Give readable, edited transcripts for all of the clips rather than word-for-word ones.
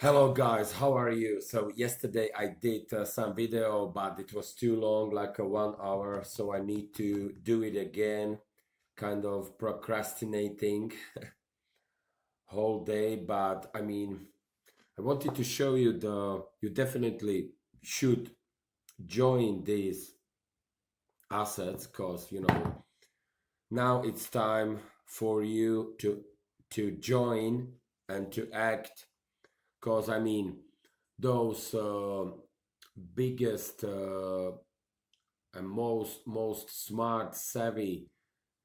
Hello guys, how are you? So yesterday I did some video, but it was too long, like a 1 hour, so I need to do it again, kind of procrastinating whole day, but I mean, I wanted to show you you definitely should join these assets because, now it's time for you to join and to act because I mean, those biggest and most smart, savvy,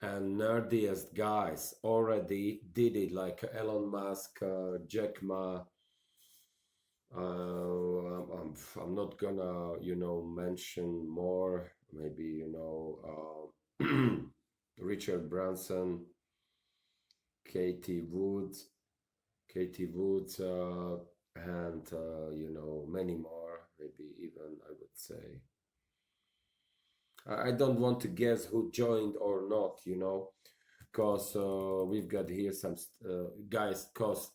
and nerdiest guys already did it, like Elon Musk, Jack Ma. I'm not gonna, mention more. Maybe Richard Branson, Katie Woods, Katie Woods, and many more. Maybe even I would say I don't want to guess who joined or not, because we've got here some guys. Because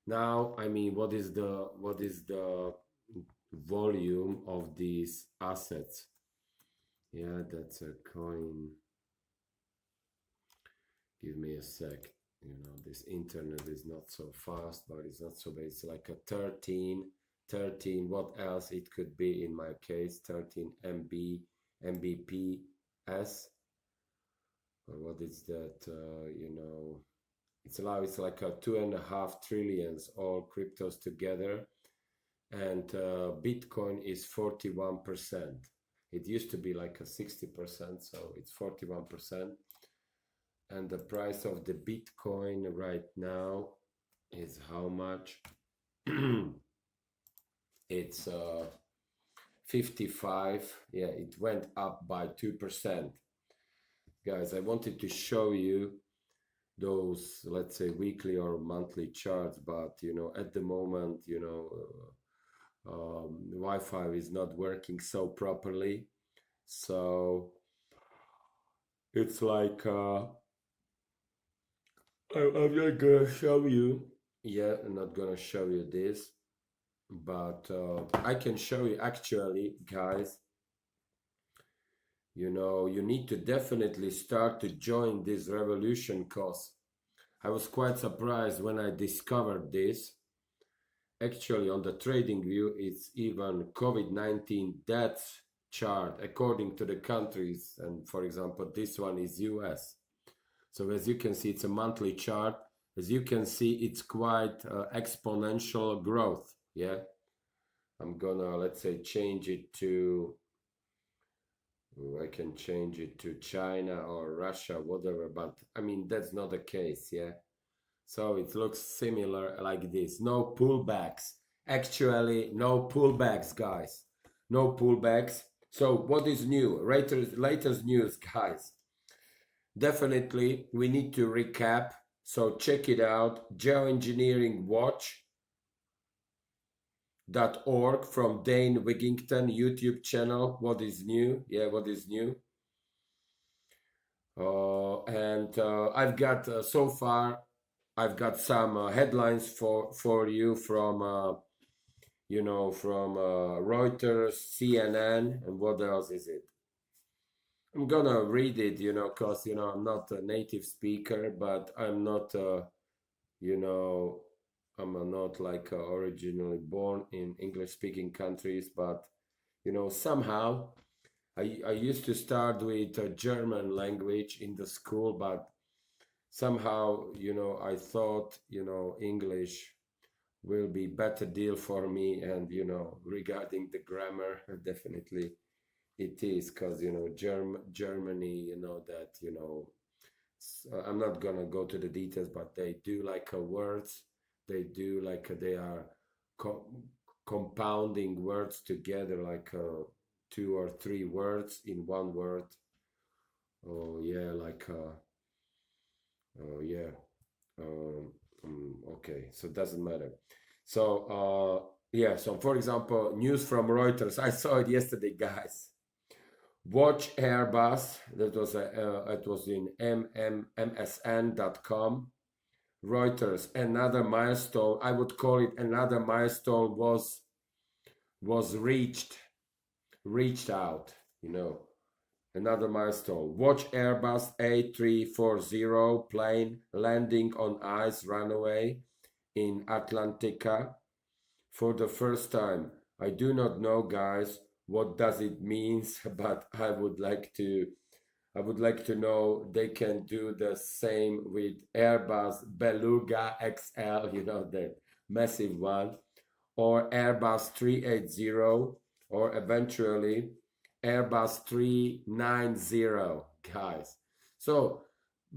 now, I mean, what is the volume of these assets? Yeah, that's a coin. Give me a sec. This internet is not so fast, but it's not so bad. It's like a 13. What else it could be in my case? 13 Mbps. Or what is that? It's like a 2.5 trillions, all cryptos together, and Bitcoin is 41%. It used to be like a 60%, so it's 41%. And the price of the Bitcoin right now is how much? It's 55. Yeah, it went up by 2%. Guys, I wanted to show you those, let's say, weekly or monthly charts, but at the moment, Wi-Fi is not working so properly, so it's like I'm not gonna show you. Yeah, I'm not gonna show you this, but I can show you actually, guys. You need to definitely start to join this revolution, cause I was quite surprised when I discovered this. Actually, on the trading view, it's even COVID-19 death chart according to the countries. And for example, this one is US. So as you can see, it's a monthly chart. As you can see, it's quite exponential growth. Yeah. I'm gonna, let's say, change it to, I can change it to China or Russia, whatever. But I mean, that's not the case. Yeah. So it looks similar like this. No pullbacks. Actually, no pullbacks, guys. No pullbacks. So what is new? Latest news, guys. Definitely, we need to recap. So check it out. Geoengineeringwatch.org from Dane Wigington YouTube channel. What is new? Yeah, what is new? And I've got so far I've got some headlines for you from Reuters, CNN, and what else is it? I'm gonna read it, cause I'm not a native speaker, but I'm not you know I'm not like originally born in English speaking countries, but somehow I used to start with German language in the school, but somehow I thought English will be better deal for me, and regarding the grammar, definitely it is, because Germany, that I'm not gonna go to the details, but they do like words, they do like they are co- compounding words together, like two or three words in one word. Oh yeah, like oh yeah. Okay, so it doesn't matter. So yeah, so for example, news from Reuters. I saw it yesterday, guys. Watch Airbus. That was it was in msn.com. Reuters, another milestone, I would call it another milestone, was reached out, another milestone. Watch Airbus A340 plane landing on ice runway in Atlantica for the first time. I do not know, guys, what does it means, but I would like to know they can do the same with Airbus Beluga XL, the massive one, or Airbus 380, or eventually Airbus 390, guys. So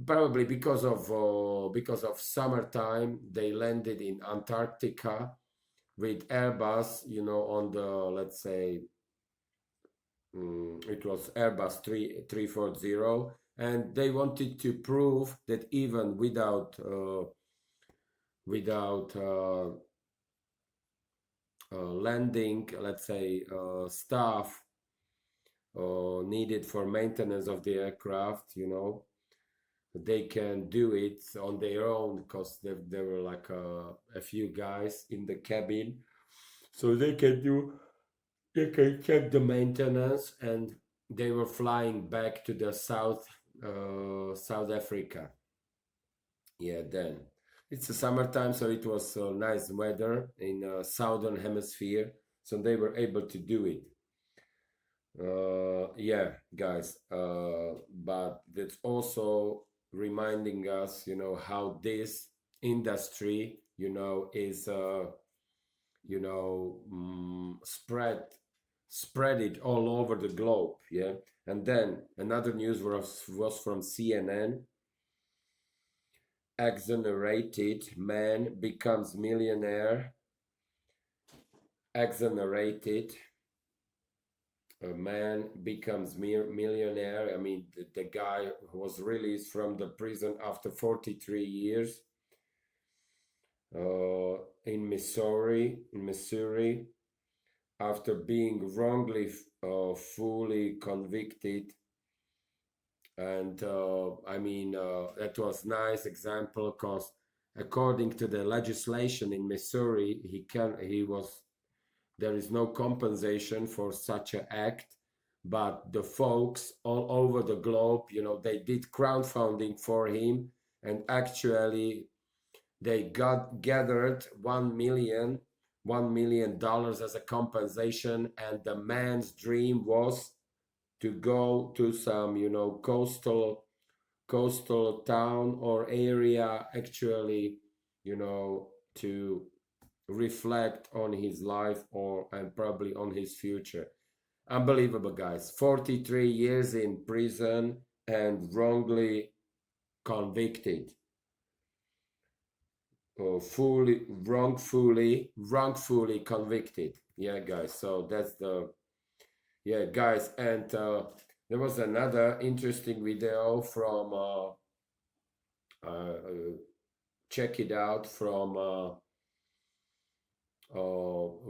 probably because of summertime, they landed in Antarctica with Airbus, on the, let's say, it was Airbus 340, and they wanted to prove that even without landing, let's say, staff needed for maintenance of the aircraft, they can do it on their own, because there were like a few guys in the cabin, so they can check the maintenance, and they were flying back to the South Africa. Yeah, then it's the summertime, so it was nice weather in southern hemisphere, so they were able to do it. Yeah, guys. But that's also reminding us, how this industry, is, spread it all over the globe. Yeah. And then another news was from CNN. Exonerated man becomes millionaire. Exonerated a man becomes millionaire. I mean, the guy was released from the prison after 43 years in Missouri, after being wrongly fully convicted. And that was nice example, because according to the legislation in Missouri, there is no compensation for such an act, but the folks all over the globe, they did crowdfunding for him, and actually they gathered $1 million as a compensation, and the man's dream was to go to some, coastal town or area, actually, to reflect on his life, and probably on his future. Unbelievable, guys. 43 years in prison and wrongly convicted. Wrongfully convicted. Yeah, guys. So that's yeah, guys. And there was another interesting video from, check it out, from Raw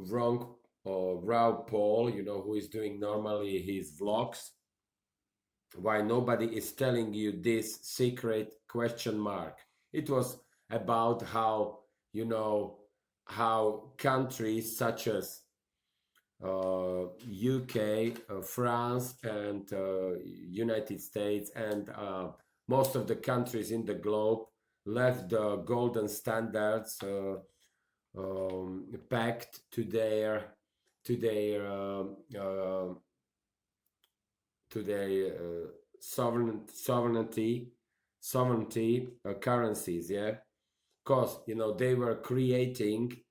Paul, who is doing normally his vlogs. Why nobody is telling you this secret question mark? It was about how countries such as UK, France, and United States, and most of the countries in the globe left the golden standards pact to their sovereignty currencies. Yeah, because they were creating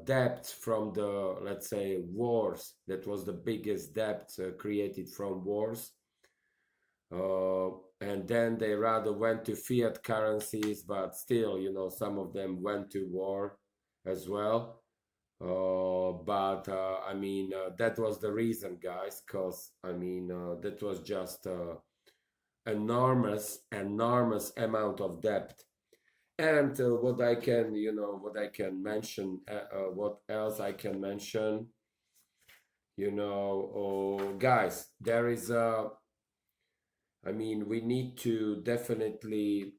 debts from the, let's say, wars. That was the biggest debt created from wars. And then they rather went to fiat currencies, but still, some of them went to war as well. But that was the reason, guys, because that was just enormous amount of debt. And what I can mention, what else I can mention, guys, there is we need to definitely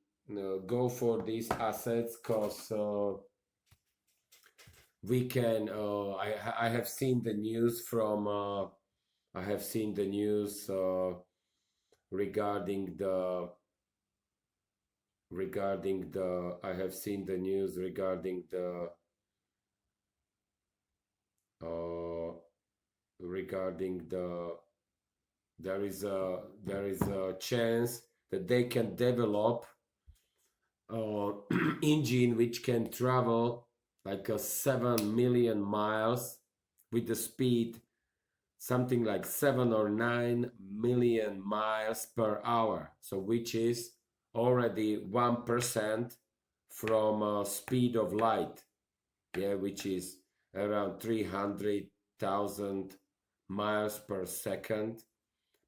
go for these assets because we can. I have seen the news from. I have seen the news regarding the I have seen the news regarding the uh, regarding the there is a chance that they can develop uh, engine which can travel like a 7 million miles with the speed something like 7 or 9 million miles per hour, so which is already 1% from speed of light, yeah, which is around 300,000 miles per second,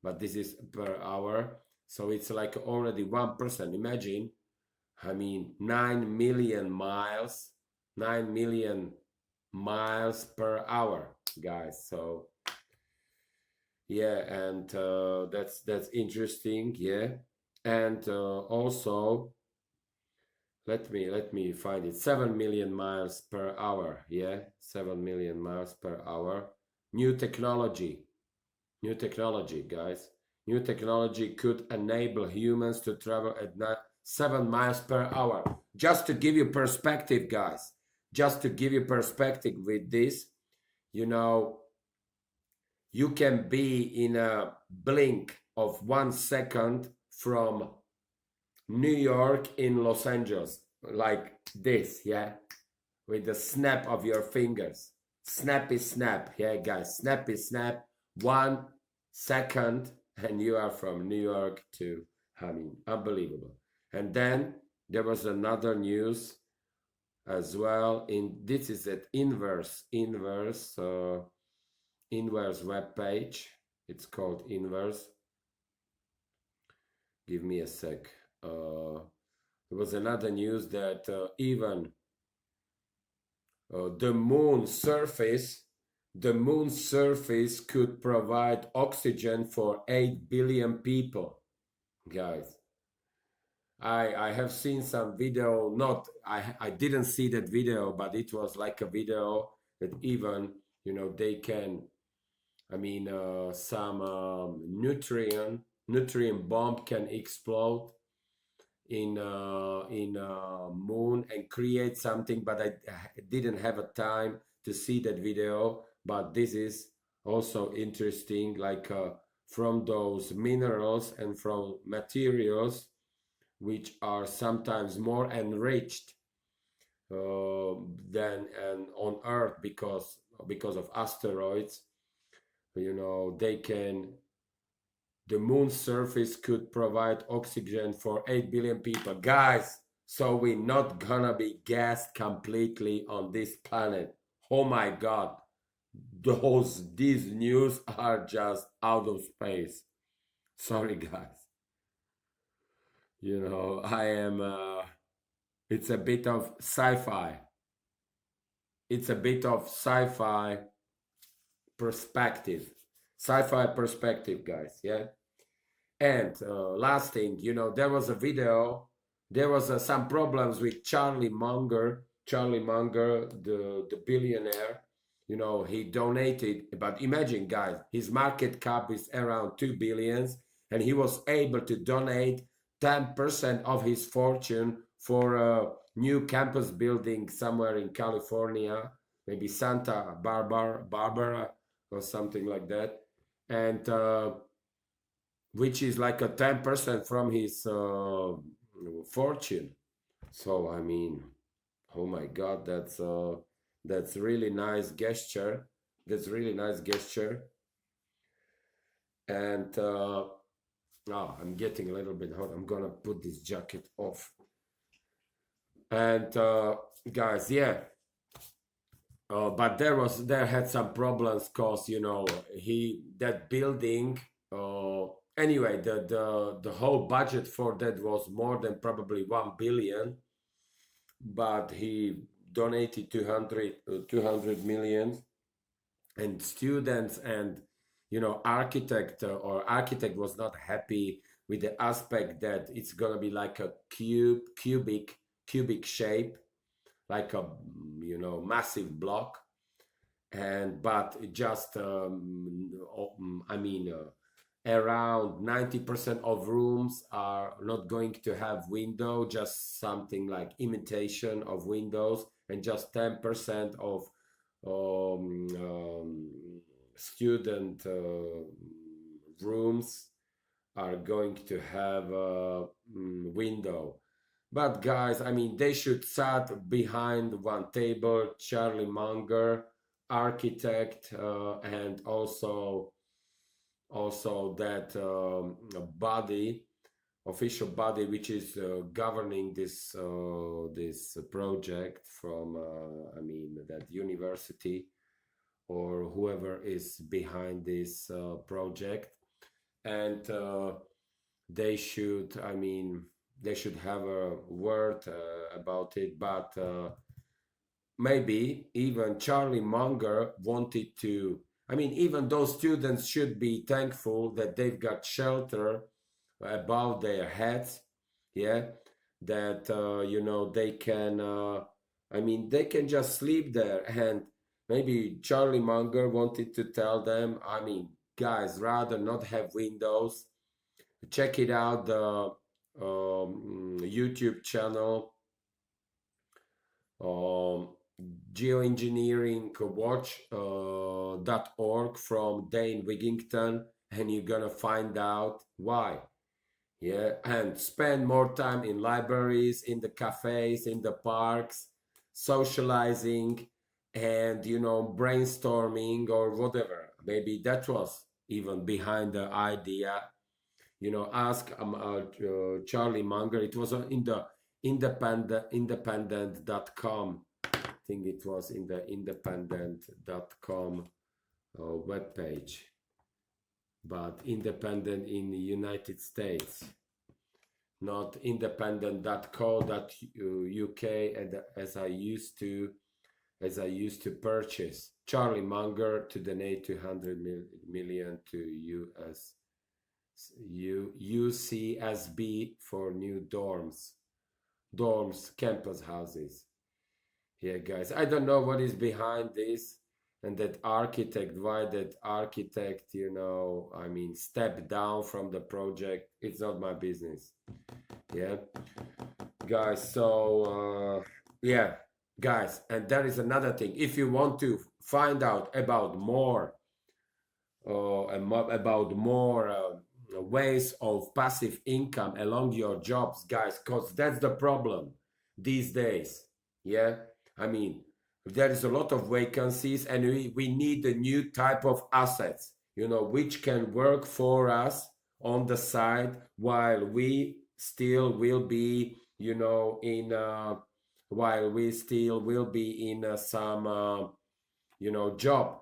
but this is per hour, so it's like already 1%. Imagine, I mean, 9 million miles, 9 million miles per hour, guys. So yeah, and that's interesting, yeah. And also, let me find it. 7 million miles per hour, yeah, 7 million miles per hour. New technology, guys. New technology could enable humans to travel at 7 miles per hour. Just to give you perspective, guys, just to give you perspective with this, you know, you can be in a blink of 1 second from New York in Los Angeles, like this, yeah, with the snap of your fingers. Snap is snap, yeah, guys. Snap is snap. 1 second, and you are from New York to, I mean, unbelievable. And then there was another news as well. In this is at Inverse web page. It's called Inverse. Give me a sec. There was another news that even the moon surface could provide oxygen for 8 billion people, guys. I have seen some video, not I didn't see that video, but it was like a video that even, you know, they can, I mean, some nutrient bomb can explode in moon and create something, but I didn't have a time to see that video. But this is also interesting, like from those minerals and from materials which are sometimes more enriched than and on Earth because of asteroids. You know, they can, the moon's surface could provide oxygen for 8 billion people. Guys, so we're not gonna be gassed completely on this planet. Oh my God. These news are just out of space. Sorry, guys. You know, I am, it's a bit of sci-fi. It's a bit of sci-fi perspective. Sci-fi perspective, guys, yeah? And last thing, you know, there was a video, there was some problems with Charlie Munger, the billionaire. You know, he donated, but imagine, guys, his market cap is around 2 billions, and he was able to donate 10% of his fortune for a new campus building somewhere in California, maybe Santa Barbara or something like that. And which is like a 10% from his fortune. So I mean, oh my God, that's really nice gesture. That's really nice gesture. And oh, I'm getting a little bit hot. I'm gonna put this jacket off. And guys, yeah. But there had some problems cause, you know, that building. Anyway, the whole budget for that was more than probably 1 billion, but he donated 200 million, and students and, you know, architect was not happy with the aspect that it's gonna be like a cubic shape, like a massive block, and but just I mean around 90% of rooms are not going to have window, just something like imitation of windows, and just 10% of student rooms are going to have a window. But guys, I mean, they should sit behind one table. Charlie Munger, architect, and also that body, official body, which is governing this project from, I mean, that university or whoever is behind this project, and they should, I mean, they should have a word about it. But maybe even Charlie Munger wanted to, I mean, even those students should be thankful that they've got shelter above their heads, yeah, that they can, I mean, they can just sleep there. And maybe Charlie Munger wanted to tell them, I mean, guys, rather not have windows. Check it out, the YouTube channel, um, geoengineeringwatch.org from Dane Wigington, and you're gonna find out why. Yeah, and spend more time in libraries, in the cafes, in the parks, socializing, and brainstorming or whatever. Maybe that was even behind the idea. Ask Charlie Munger. It was in the independent.com. I think it was in the independent.com webpage, but independent in the United States, not independent.co.uk, as I used to purchase. Charlie Munger to donate 200 million to UCSB for new dorms, campus houses. Yeah, guys, I don't know what is behind this, and that architect, why that architect, I mean, stepped down from the project. It's not my business. Yeah, guys. So yeah, guys, and there is another thing. If you want to find out about more ways of passive income along your jobs, guys, because that's the problem these days. Yeah, I mean, there is a lot of vacancies, and we need a new type of assets, which can work for us on the side while we still will be, in while we still will be in some job.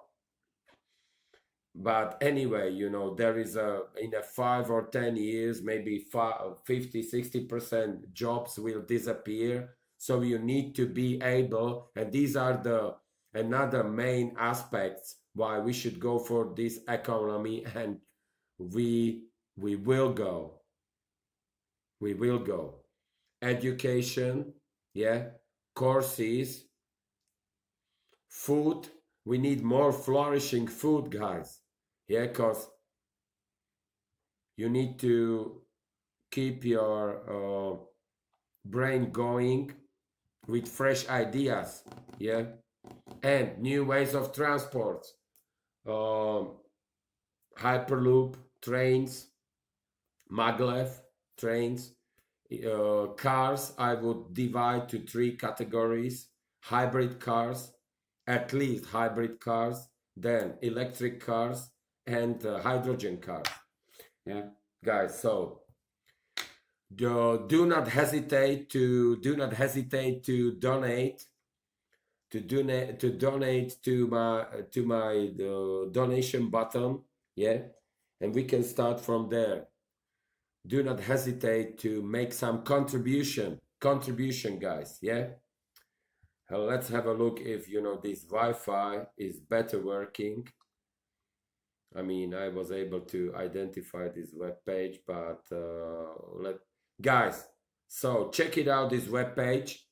But anyway, there is in a 5 or 10 years, maybe 50-60% jobs will disappear. So you need to be able, and these are the another main aspects why we should go for this economy, and we will go. We will go. Education, yeah, courses, food. We need more flourishing food, guys. Yeah, because you need to keep your brain going with fresh ideas. Yeah, and new ways of transport, um, hyperloop trains, maglev trains, cars. I would divide to 3 categories: hybrid cars, at least hybrid cars, then electric cars, and hydrogen cars. Yeah, guys. So do not hesitate to donate to my donation button. Yeah, and we can start from there. Do not hesitate to make some contribution, guys. Yeah. Let's have a look if this Wi-Fi is better working. I mean, I was able to identify this web page, but guys, so check it out, this web page.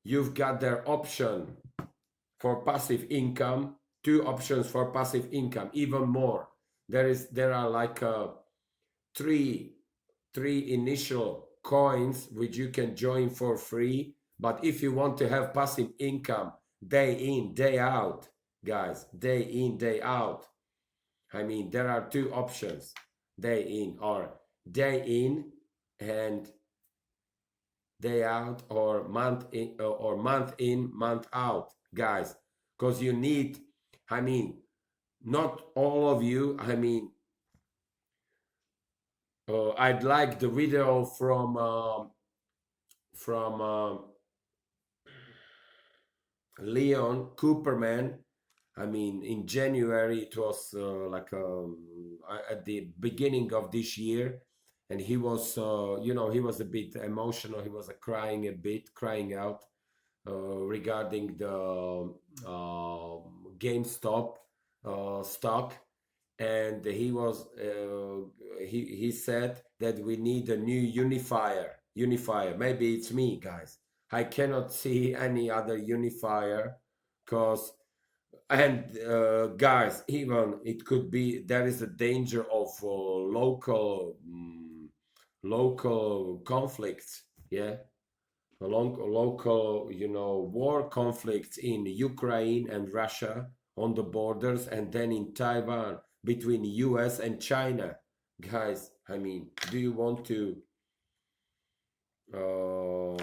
You've got their option for passive income, two options for passive income, even more. There are like three initial coins which you can join for free. But if you want to have passive income day in, day out, guys, day in, day out, I mean, there are two options, day in or day in and day out, or month in, month out, guys, because you need, I mean, not all of you, I mean, I'd like the video from Leon Cooperman. I mean, in January, it was at the beginning of this year, and he was, he was a bit emotional. He was crying a bit, crying out regarding the GameStop stock, and he said that we need a new unifier. Maybe it's me, guys. I cannot see any other unifier, because, and guys, even it could be there is a danger of local conflicts, yeah, local, war conflicts in Ukraine and Russia on the borders, and then in Taiwan between US and China. Guys, I mean, do you want to uh,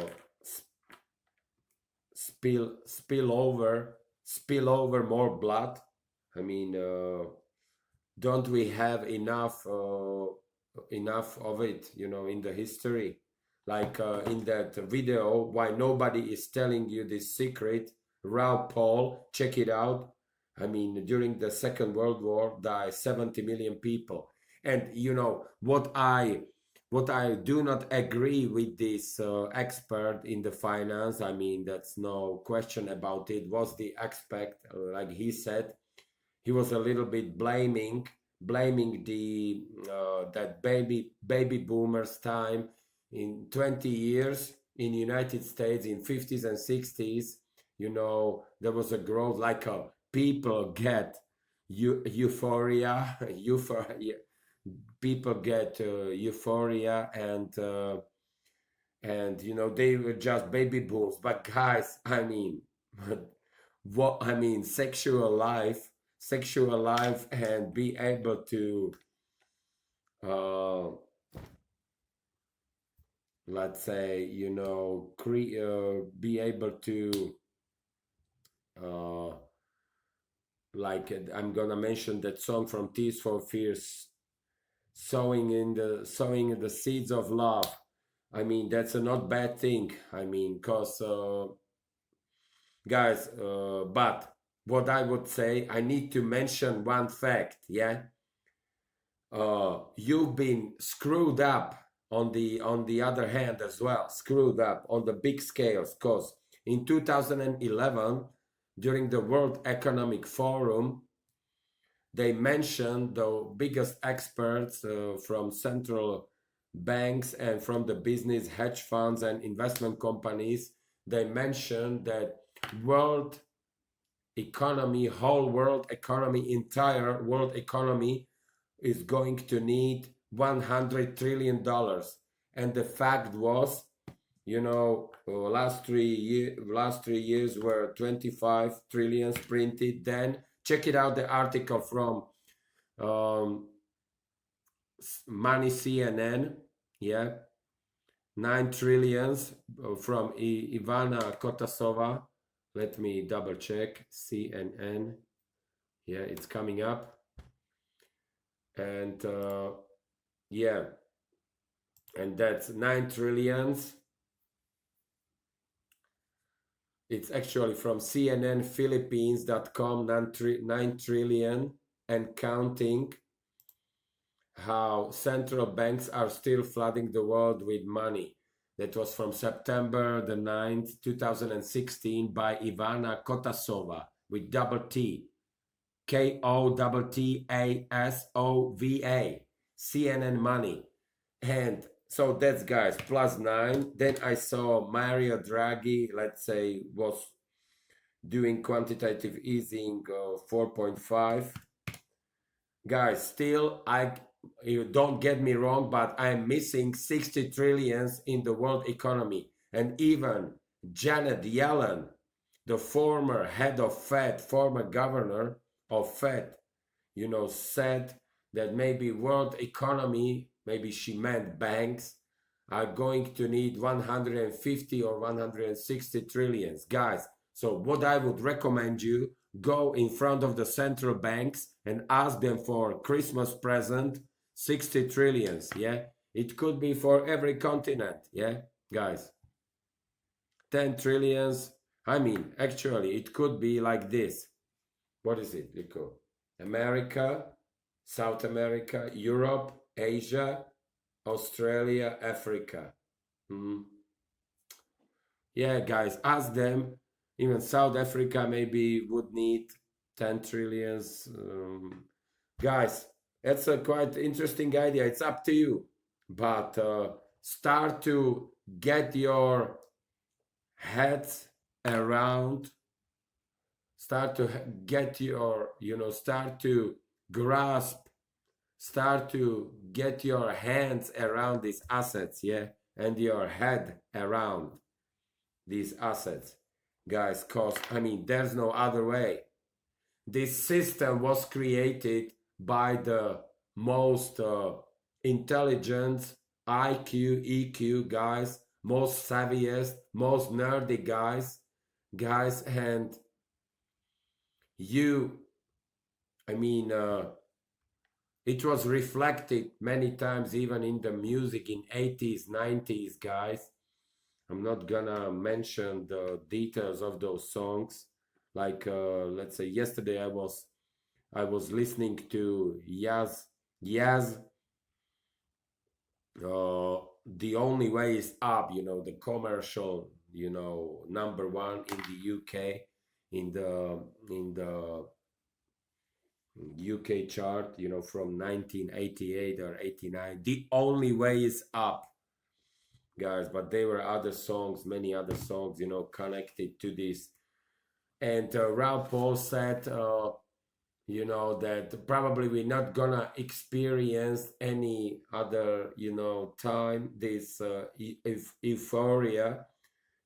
spill over more blood? I mean, don't we have enough of it, in the history? Like in that video, why nobody is telling you this secret. Raw Paul, check it out. I mean, during the Second World War, died 70 million people. And what I do not agree with this expert in the finance, I mean, that's no question about it, was the expert, like he said, he was a little bit blaming the that baby boomers time in 20 years in United States in 50s and 60s. There was a growth, like people get euphoria, people get euphoria, and they were just baby booms. But guys, I mean, what I mean, sexual life, and be able to uh let's say, be able to uh like I'm gonna mention that song from Tears for Fears, sowing in the seeds of love. I mean, that's a not bad thing. I mean, because guys, but what I would say, I need to mention one fact, yeah. You've been screwed up on the other hand as well, screwed up on the big scales, because in 2011, during the World Economic Forum, they mentioned the biggest experts from central banks and from the business, hedge funds and investment companies. They mentioned that world economy, whole world economy, entire world economy is going to need $100 trillion. And the fact was, last 3 years were 25 trillions printed. Then check it out, the article from Money CNN, yeah, 9 trillions from Ivana Kotasova. Let me double check. CNN, yeah, it's coming up. And yeah, and that's 9 trillions. It's actually from cnnphilippines.com, 9 trillion and counting, how central banks are still flooding the world with money. That was from September the 9th, 2016 by Ivana Kotasova with double T. KOTTASOVA, CNN money. And so that's, guys, +9. Then I saw Mario Draghi, let's say, was doing quantitative easing 4.5. Guys, still, you don't get me wrong, but I'm missing 60 trillions in the world economy. And even Janet Yellen, the former head of Fed, former governor of Fed, said that maybe world economy, maybe she meant banks, are going to need 150 or 160 trillions. Guys, so what I would recommend you, go in front of the central banks and ask them for Christmas present 60 trillions, yeah? It could be for every continent, yeah, guys? 10 trillions, I mean, actually, it could be like this. What is it, Lico? America, South America, Europe, Asia, Australia, Africa. Yeah, guys, ask them. Even South Africa maybe would need 10 trillions. Guys, that's a quite interesting idea. It's up to you. But start to get your heads around, start to get your, start to grasp, start to get your hands around these assets, yeah, and your head around these assets, guys, because I mean, there's no other way. This system was created by the most intelligent IQ, EQ guys, most savviest, most nerdy guys, and it was reflected many times even in the music in 80s, 90s, guys. I'm not gonna mention the details of those songs. Like let's say yesterday I was listening to Yaz, The Only Way Is Up, the commercial, #1 in the UK, in the UK chart, from 1988 or 89. The Only Way Is Up, guys. But there were other songs, many other songs, connected to this. And Ralph Paul said, that probably we're not gonna experience any other, time, this euphoria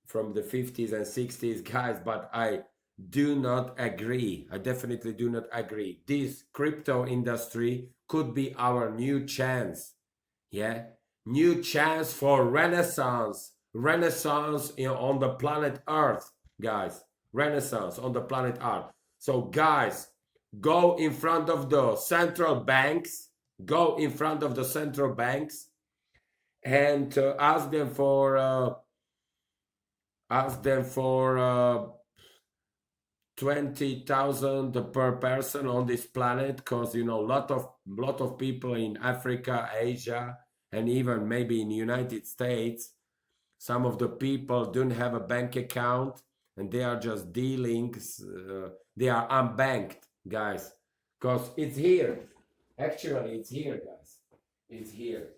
from the 50s and 60s, guys. But I do not agree. I definitely do not agree. This crypto industry could be our new chance. Yeah, new chance for renaissance on the planet Earth, guys. Renaissance on the planet Earth. So, guys, go in front of the central banks. Go in front of the central banks and ask them for 20,000 per person on this planet, because lot of people in Africa, Asia, and even maybe in the United States, some of the people don't have a bank account and they are just dealing, they are unbanked, guys, because it's here. Actually, it's here, guys. It's here.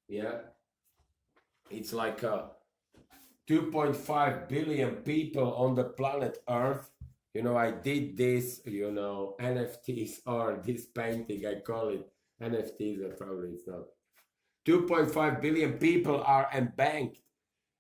Yeah, it's like 2.5 billion people on the planet Earth. I did this, NFTs, or this painting, I call it NFTs, or probably it's not. 2.5 billion people are unbanked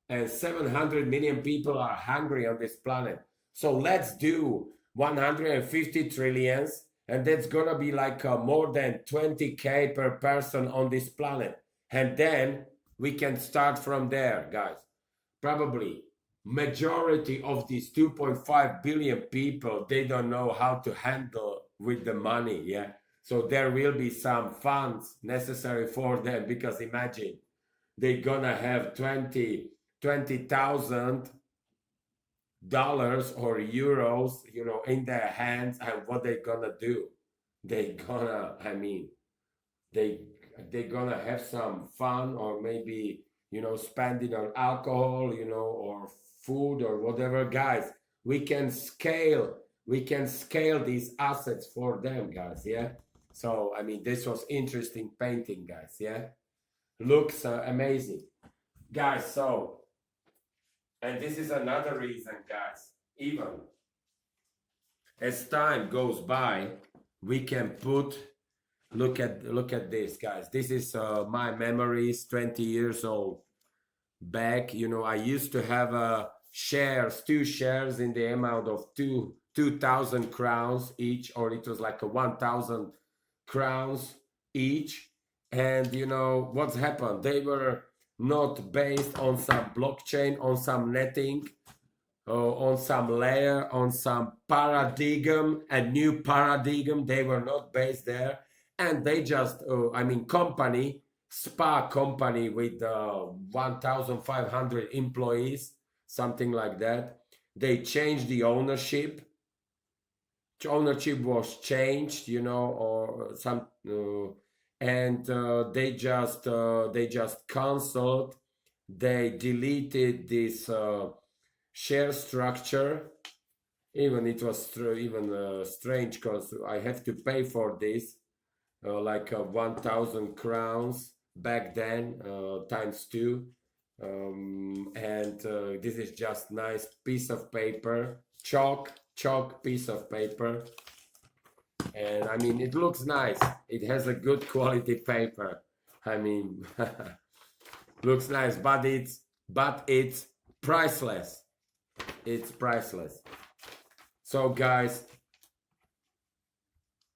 and 700 million people are hungry on this planet. So let's do 150 trillions, and that's gonna be like more than 20K per person on this planet. And then we can start from there, guys. Probably majority of these 2.5 billion people, they don't know how to handle with the money, yeah? So there will be some funds necessary for them, because imagine they're gonna have $20,000 or euros, in their hands, and what they gonna do? They're gonna have some fun, or maybe spend it on alcohol, or food or whatever. Guys, we can scale we can scale these assets for them, guys. Yeah. So I mean, this was interesting painting, guys. Yeah, looks amazing, guys. So, and this is another reason, guys. Even as time goes by, we can put, look at this, guys. This is my memories 20 years old back. You know, I used to have shares, two shares in the amount of 2,000 crowns each, or it was like a 1,000 crowns each. And you know what's happened, they were not based on some blockchain, on some netting, on some layer, on some paradigm, a new paradigm. They were not based there, and they just, I mean, spa company with 1,500 employees, something like that. They changed the ownership. Ownership was changed, you know, or some, and they just canceled. They deleted this. Share structure. Even it was strange because I have to pay for this, like 1,000 crowns back then, times two. And this is just nice piece of paper, chalk piece of paper. And I mean, it looks nice. It has a good quality paper. I mean, looks nice, but it's priceless. It's priceless. So guys,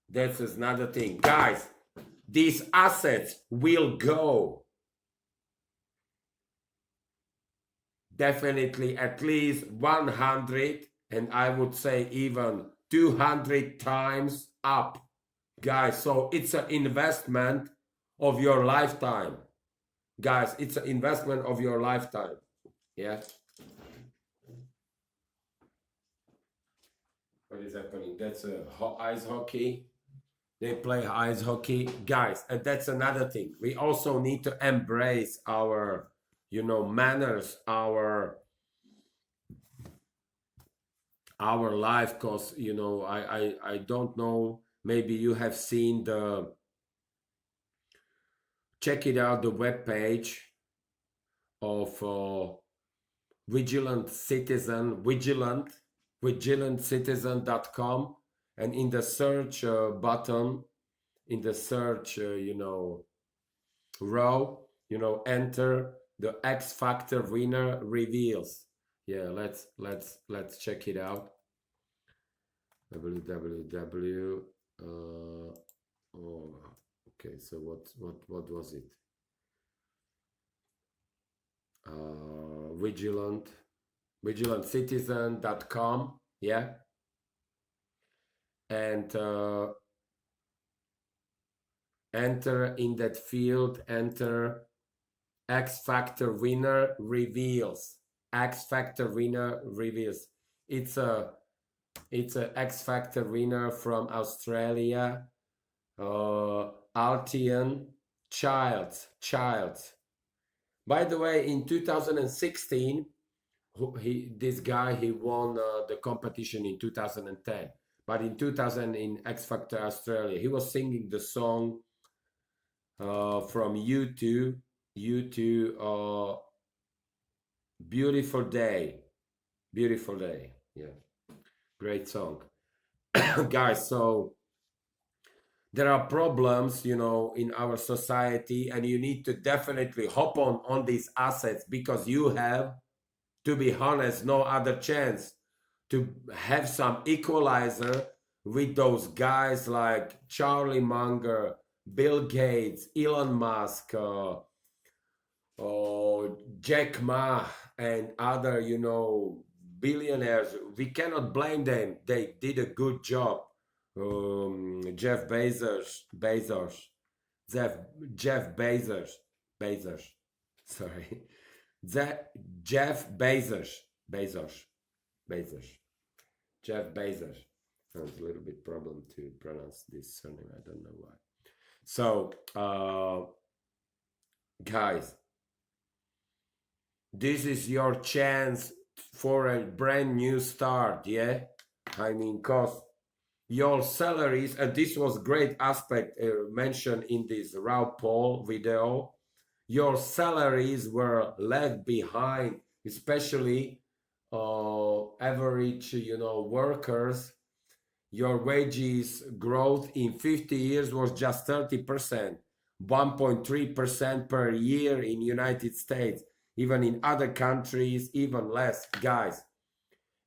that's another thing. Guys, these assets will go definitely at least 100, and I would say even 200 times up, guys. So it's an investment of your lifetime, guys. It's an investment of your lifetime. Yeah. What is happening? That's a ice hockey. They play ice hockey, guys. And that's another thing. We also need to embrace our, you know, manners, our life. Cause you know, I don't know. Maybe you have seen check it out, the web page of Vigilant Citizen, vigilantcitizen.com, and in the search button, in the search, row, enter the X Factor winner reveals. Yeah, let's check it out. www. Oh, okay. So what was it? Vigilantcitizen.com. Yeah, and enter in that field. Enter X Factor winner reveals. X Factor winner reveals. It's a X Factor winner from Australia. Altian Childs. By the way, in 2016, this guy he won the competition in 2010. But in 2000 in X Factor Australia, he was singing the song from U2, Beautiful Day. Yeah, great song. Guys, so there are problems, in our society, and you need to definitely hop on these assets, because you have, to be honest, no other chance to have some equalizer with those guys like Charlie Munger, Bill Gates, Elon Musk, Jack Ma, and other, billionaires. We cannot blame them. They did a good job. Jeff Bezos, Jeff Bezos, sorry, Jeff Bezos, Jeff Bezos. Sounds a little bit problem to pronounce this surname. I don't know why. So, guys, this is your chance for a brand new start. Yeah, I mean, cause your salaries, and this was great aspect mentioned in this Raw Paul video, your salaries were left behind, especially average, workers. Your wages growth in 50 years was just 30%, 1.3% per year in United States, even in other countries, even less, guys.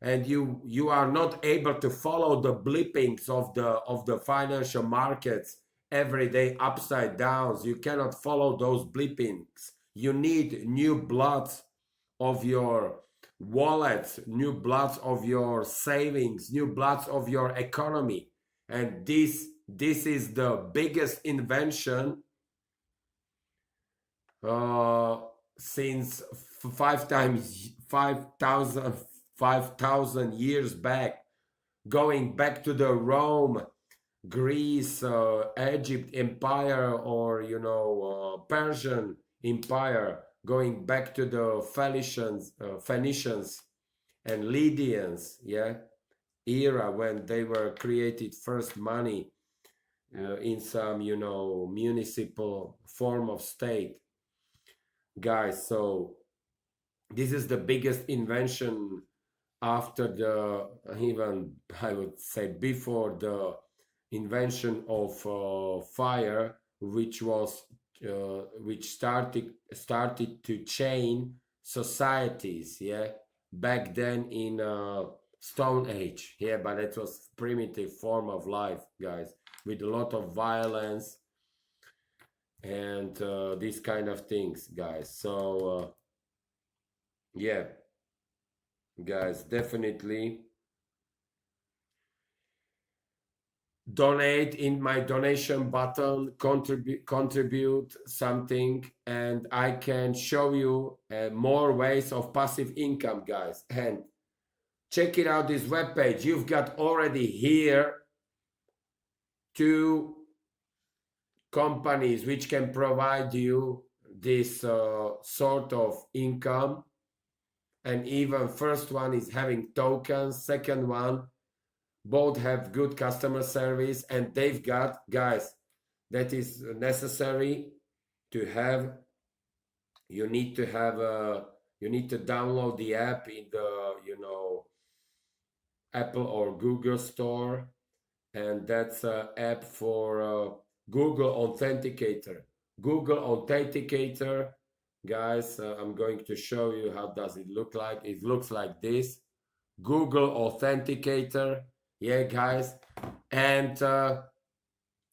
And you are not able to follow the blippings of the financial markets every day, upside downs. You cannot follow those blippings. You need new bloods of your wallets, new bloods of your savings, new bloods of your economy. And this is the biggest invention uh, since 5,000 years back, going back to the Rome, Greece, Egypt empire, or Persian empire, going back to the Phoenicians and Lydians, yeah, era when they were created first money in some municipal form of state, guys. So this is the biggest invention after the, even I would say before the invention of fire, which started to chain societies, yeah, back then in Stone Age, yeah, but it was primitive form of life, guys, with a lot of violence and these kind of things, guys. So yeah, guys, definitely donate in my donation button, contribute something, and I can show you more ways of passive income, guys. And check it out, this webpage. You've got already here 2 companies which can provide you this sort of income. And even first one is having tokens, second one both have good customer service, and they've got, guys, that is necessary to have. You need to have you need to download the app in the Apple or Google store, and that's an app for Google Authenticator. Google Authenticator, guys, I'm going to show you how does it look like. It looks like this. Google Authenticator, yeah, guys, and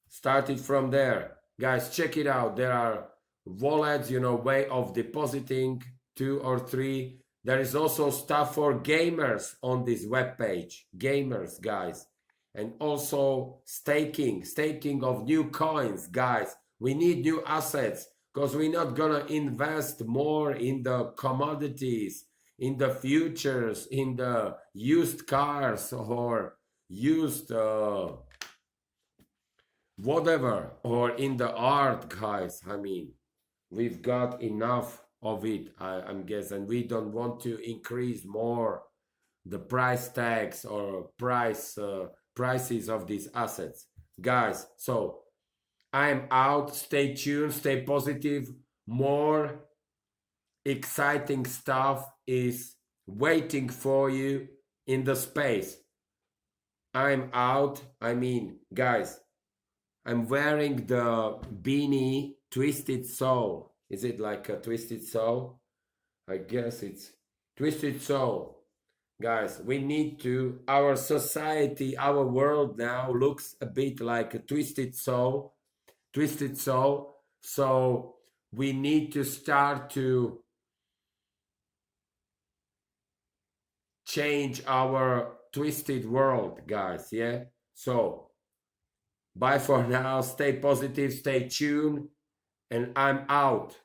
started from there, guys. Check it out. There are wallets, way of depositing 2 or 3. There is also stuff for gamers on this web page, gamers, guys, and also staking of new coins, guys. We need new assets because we're not gonna invest more in the commodities, in the futures, in the used cars or used whatever, or in the art, guys. I mean, we've got enough of it, I'm guessing. We don't want to increase more the price tags or prices of these assets, guys. So I'm out. Stay tuned, stay positive. More exciting stuff is waiting for you in the space. I'm out. I mean, guys, I'm wearing the beanie Twisted Soul. Is it like a Twisted Soul? I guess it's Twisted Soul. Guys, we need to, our society, our world now looks a bit like a Twisted Soul. Twisted Soul. So we need to start to change our twisted world, guys. Yeah. So bye for now. Stay positive, stay tuned, and I'm out.